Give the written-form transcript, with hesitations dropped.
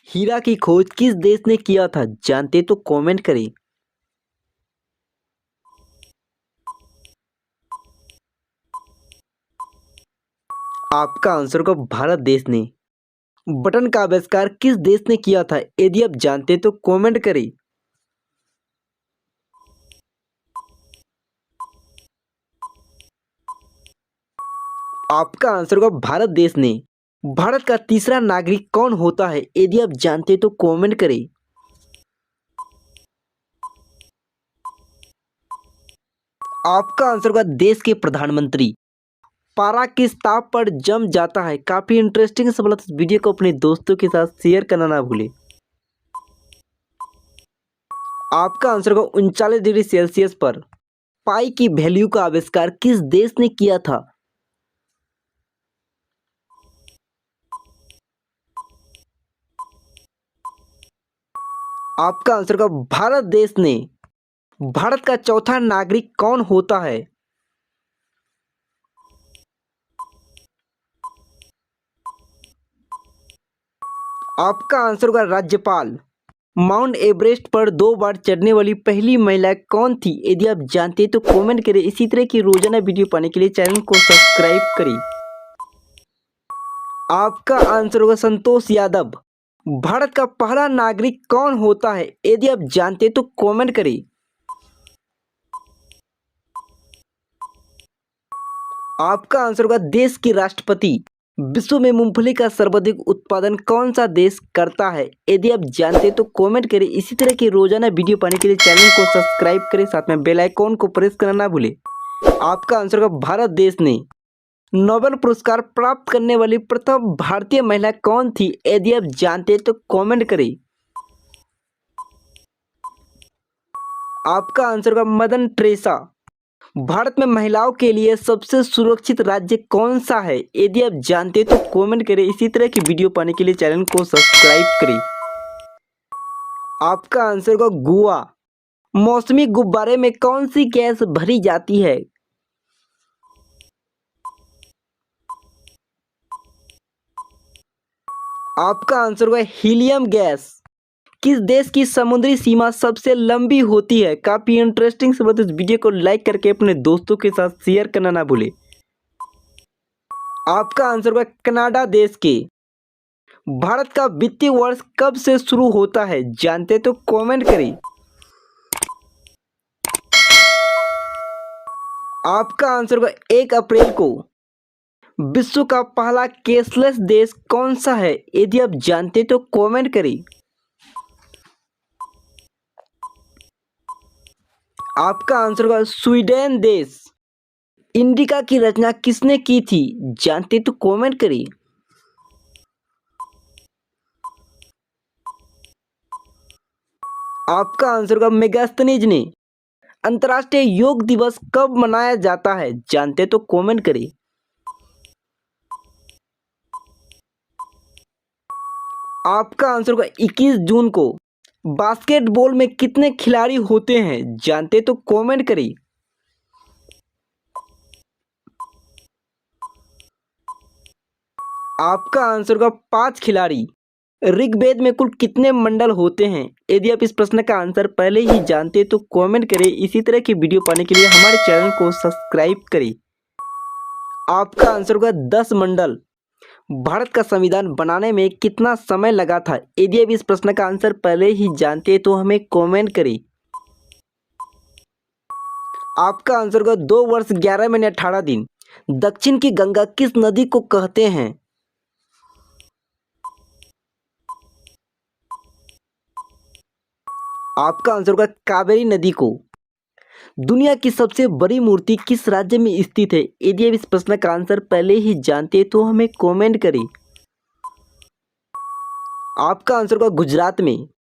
हीरा की खोज किस देश ने किया था? जानते तो कमेंट करें। आपका आंसर होगा भारत देश ने। बटन का आविष्कार किस देश ने किया था? यदि आप जानते तो कमेंट करें। आपका आंसर होगा भारत देश ने। भारत का तीसरा नागरिक कौन होता है? यदि आप जानते तो कमेंट करें। आपका आंसर होगा देश के प्रधानमंत्री। पारा किस ताप पर जम जाता है? काफी इंटरेस्टिंग सवाल है, तो इस वीडियो को अपने दोस्तों के साथ शेयर करना ना भूलें। आपका आंसर होगा 39 डिग्री सेल्सियस पर। पाई की वैल्यू का आविष्कार किस देश ने किया था? आपका आंसर होगा भारत देश ने। भारत का चौथा नागरिक कौन होता है? आपका आंसर होगा राज्यपाल। माउंट एवरेस्ट पर 2 बार चढ़ने वाली पहली महिला कौन थी? यदि आप जानते तो कमेंट करें। इसी तरह की रोजाना वीडियो पाने के लिए चैनल को सब्सक्राइब करें। आपका आंसर होगा संतोष यादव। भारत का पहला नागरिक कौन होता है? यदि आप जानते तो कमेंट करें। आपका आंसर होगा देश के राष्ट्रपति। विश्व में मूंगफली का सर्वाधिक उत्पादन कौन सा देश करता है? यदि आप जानते तो कमेंट करें। इसी तरह की रोजाना वीडियो पाने के लिए चैनल को सब्सक्राइब करें, साथ में बेल आइकॉन को प्रेस करना ना भूलें। आपका आंसर होगा भारत देश ने। नोबेल पुरस्कार प्राप्त करने वाली प्रथम भारतीय महिला कौन थी? यदि आप जानते तो कमेंट करें। आपका आंसर होगा मदर टेरेसा। भारत में महिलाओं के लिए सबसे सुरक्षित राज्य कौन सा है? यदि आप जानते तो कमेंट करें। इसी तरह की वीडियो पाने के लिए चैनल को सब्सक्राइब करें। आपका आंसर होगा गोवा। मौसमी गुब्बारे में कौन सी गैस भरी जाती है? आपका आंसर होगा हीलियम गैस। किस देश की समुद्री सीमा सबसे लंबी होती है? काफी इंटरेस्टिंग सवाल, तो इस वीडियो को लाइक करके अपने दोस्तों के साथ शेयर करना ना भूलें। आपका आंसर होगा कनाडा देश के। भारत का वित्तीय वर्ष कब से शुरू होता है? जानते तो कमेंट करें। आपका आंसर होगा 1 अप्रैल को। विश्व का पहला कैशलेस देश कौन सा है? यदि आप जानते तो कमेंट करें। आपका आंसर होगा स्वीडन देश। इंडिका की रचना किसने की थी? जानते तो कमेंट करें। आपका आंसर होगा मेगास्थनीज ने। अंतर्राष्ट्रीय योग दिवस कब मनाया जाता है? जानते तो कमेंट करें। आपका आंसर होगा 21 जून को। बास्केटबॉल में कितने खिलाड़ी होते हैं? जानते तो कमेंट करें। आपका आंसर होगा 5 खिलाड़ी। ऋग्वेद में कुल कितने मंडल होते हैं? यदि आप इस प्रश्न का आंसर पहले ही जानते तो कमेंट करें। इसी तरह की वीडियो पाने के लिए हमारे चैनल को सब्सक्राइब करें। आपका आंसर होगा 10 मंडल। भारत का संविधान बनाने में कितना समय लगा था? यदि आप इस प्रश्न का आंसर पहले ही जानते तो हमें कमेंट करें। आपका आंसर होगा 2 वर्ष 11 महीने 18 दिन। दक्षिण की गंगा किस नदी को कहते हैं? आपका आंसर होगा कावेरी नदी को। दुनिया की सबसे बड़ी मूर्ति किस राज्य में स्थित है? यदि आप इस प्रश्न का आंसर पहले ही जानते तो हमें कमेंट करें। आपका आंसर होगा गुजरात में।